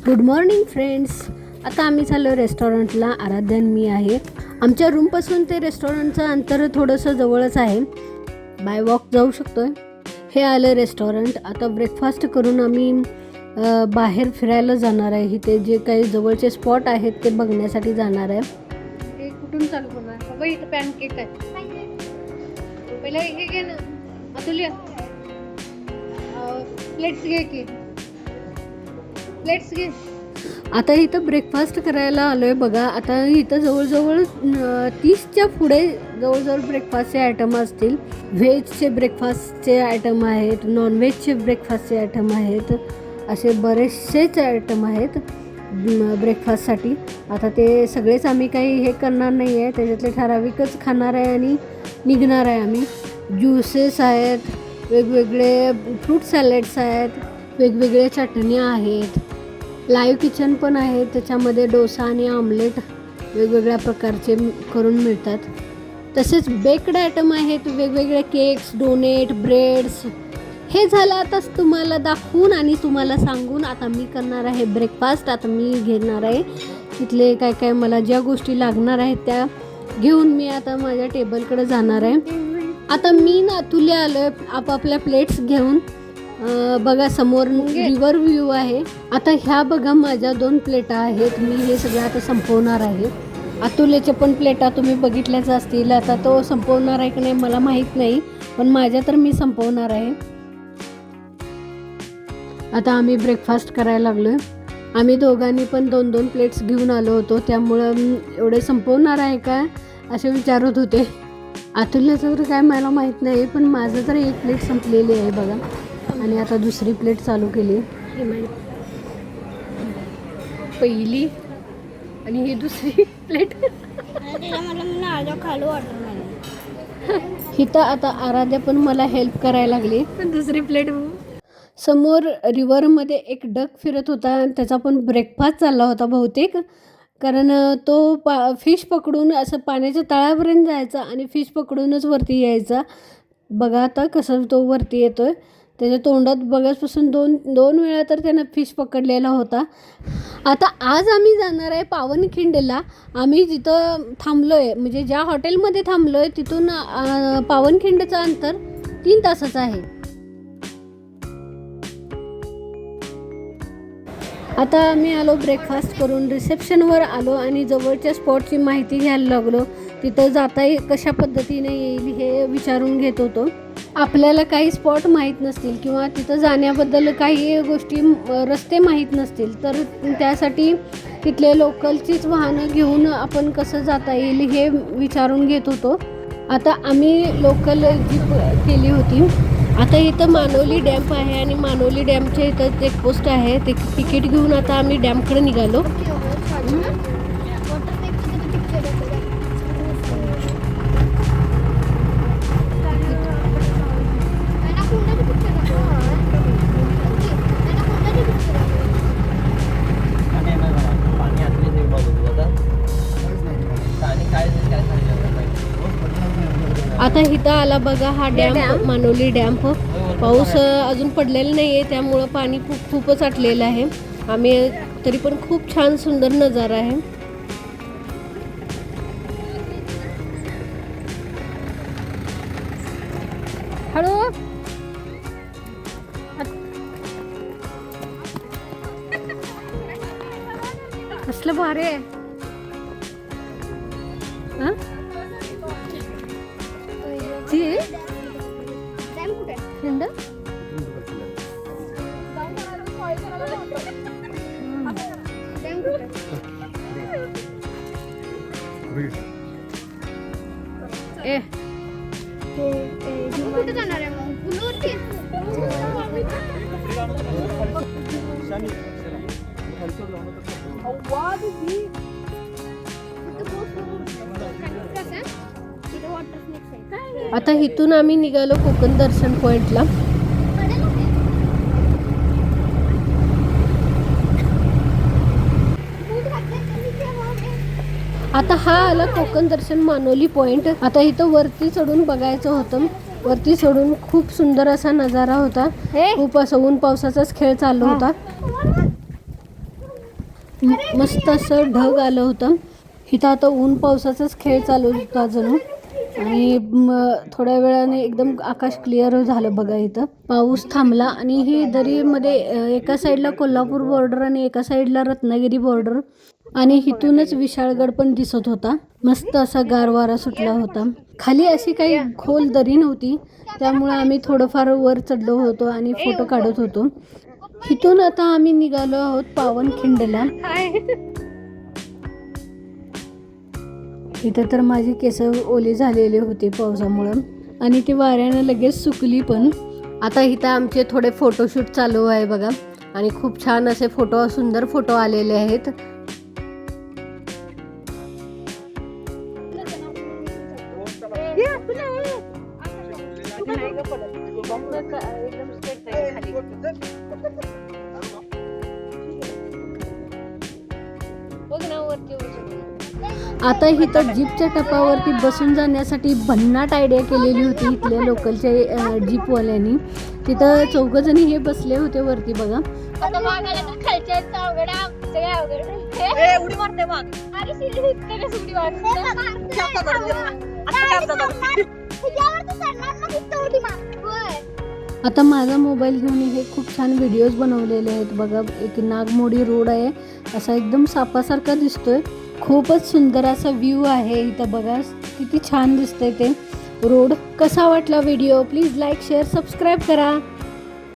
Good morning friends. आता आम्ही चाललो रेस्टॉरंटला. आराध्या आणि मी आहे. आमच्या रूमपासून ते रेस्टॉरंटचं अंतर थोडंसं जवळच आहे. बाय वॉक जाऊ शकतो. हे आलं रेस्टॉरंट. आता ब्रेकफास्ट करून आम्ही बाहेर फिरायला जाणार आहे. इथे जे काही जवळचे स्पॉट आहेत ते बघण्यासाठी जाणार आहे. हे कुठून चालू होणार बाबा? इथं पॅनकेक आहे. पहिला हे घे ना अतुल्य. प्लेट्स घे की. प्लेट्स घे. आता इथं ब्रेकफास्ट करायला आलो आहे बघा. आता इथं जवळजवळ 30च्या पुढे जवळजवळ ब्रेकफास्टचे आयटम असतील. व्हेजचे ब्रेकफास्टचे आयटम आहेत, नॉनव्हेजचे ब्रेकफास्टचे आयटम आहेत, असे बरेचसेच आयटम आहेत ब्रेकफास्टसाठी. आता ते सगळेच आम्ही काही हे करणार नाही आहे, त्याच्यातले ठराविकच खाणार आहे आणि निघणार आहे आम्ही. ज्युसेस आहेत, वेगवेगळे फ्रूट सॅलेड्स आहेत, वेगवेगळ्या चटण्या आहेत, लाईव्ह किचन पण आहे. त्याच्यामध्ये डोसा आणि आमलेट वेगवेगळ्या प्रकारचे करून मिळतात. तसेच बेक्ड आयटम आहेत, वेगवेगळे केक्स, डोनेट, ब्रेड्स. हे झालं आताच तुम्हाला दाखवून आणि तुम्हाला सांगून. आता मी करणार आहे ब्रेकफास्ट. आता मी घेणार आहे तिथले काय काय मला ज्या गोष्टी लागणार आहेत त्या घेऊन मी आता माझ्या टेबलकडे जाणार आहे. आता मी ना तुला आलो आहे आपापल्या प्लेट्स घेऊन. बघा समोर रिव्हर व्ह्यू आहे. आता ह्या बघा माझ्या 2 प्लेटा आहेत. मी हे सगळं आता संपवणार आहे. अतुल्याच्या पण प्लेटा तुम्ही बघितल्याच असतील. आता तो संपवणार आहे की नाही मला माहीत नाही, पण माझ्या तर मी संपवणार आहे. आता आम्ही ब्रेकफास्ट करायला लागलो आहे. आम्ही दोघांनी पण 2-2 प्लेट्स घेऊन आलो होतो, त्यामुळं एवढे संपवणार आहे का असे विचारत होते. अतुल्याचं तर काय मला माहीत नाही, पण माझं तर 1 प्लेट संपलेली आहे बघा. आणि आता दुसरी प्लेट चालू केली. पहिली आणि ही दुसरी प्लेट. इथं आता आराध्या पण मला हेल्प करायला लागली. दुसरी प्लेट. समोर रिव्हरमध्ये एक डक फिरत होता, त्याचा पण ब्रेकफास्ट चालला होता बहुतेक. कारण तो फिश पकडून असं पाण्याच्या तळापर्यंत जायचा आणि फिश पकडूनच वरती यायचा. बघा आता कसं तो वरती येतोय. त्याच्या तोंडात बघापासून 2 वेळा तर त्यानं फिश पकडलेला होता. आता आज आम्ही जाणार आहे पावनखिंडला. आम्ही जिथं थांबलो आहे म्हणजे ज्या हॉटेलमध्ये थांबलो आहे तिथून पावनखिंडचं अंतर 3 तासाचं आहे. आता आम्ही आलो ब्रेकफास्ट करून. रिसेप्शनवर आलो आणि जवळच्या स्पॉटची माहिती घ्यायला लागलो. तिथं जाता कशा पद्धतीने येईल हे विचारून घेत होतो. आपल्याला काही स्पॉट माहीत नसतील किंवा तिथं जाण्याबद्दल काही गोष्टी रस्ते माहीत नसतील तर त्यासाठी तिथले लोकलचीच वाहनं घेऊन आपण कसं जाता येईल हे विचारून घेत होतो. आता आम्ही लोकल जीप केली होती. आता इथं मानवली डॅम आहे आणि मानवली डॅमच्या इथं चेकपोस्ट आहे. ते तिकीट घेऊन आता आम्ही डॅमकडे निघालो. आता इथं आला बघा हा डॅम, मानवली डॅम. पाऊस अजून पडलेला नाही आहे त्यामुळं पाणी खूपच आटलेलं आहे. आम्ही तरी पण खूप छान सुंदर नजारा आहे. हळू. कसलं भारी आहे. आता इथून आम्ही निघालो कोकण दर्शन पॉइंटला. आता हा आला कोकण दर्शन मानवली पॉइंट. आता इथं वरती चढून बघायचं होतं. वरती चढून खूप सुंदर असा नजारा होता. खूप असं ऊन पावसाचाच खेळ चालू होता. मस्त असं ढग आलं होतं. इथं आता ऊन पावसाचाच खेळ चालू होता जणू. आणि थोड्या वेळाने एकदम आकाश क्लिअर झालं बघा. इथं पाऊस थांबला आणि ही दरीमध्ये एका साईडला कोल्हापूर बॉर्डर आणि एका साईडला रत्नागिरी बॉर्डर आणि इथूनच विशाळगड पण दिसत होता. मस्त असा गार वारा सुटला होता. खाली अशी काही खोल दरी नव्हती, त्यामुळे आम्ही थोडंफार वर चढलो होतो आणि फोटो काढत होतो. इथून आता आम्ही निघालो आहोत पावनखिंडला. इथं तर माझी केस ओली झालेली होती पावसामुळं आणि ती वाऱ्यानं लगेच सुकली पण. आता इथं आमचे थोडे फोटोशूट चालू आहे बघा आणि खूप छान असे फोटो, सुंदर फोटो आलेले आहेत. आता इथं जीपच्या टपावरती बसून जाण्यासाठी भन्नाट आयडिया केलेली होती इथल्या लोकलच्या जीपवाल्यांनी. तिथं 4 जणी हे बसले होते वरती बघा. आता माझा मोबाईल घेऊन हे खूप छान व्हिडिओज बनवलेले आहेत बघा. एक नागमोडी रोड आहे, असा एकदम सापासारखा दिसतोय. खूपच सुंदर असा व्ह्यू आहे इथं बघा. किती छान दिसतंय ते रोड. कसा वाटला video? Please like, share, subscribe करा.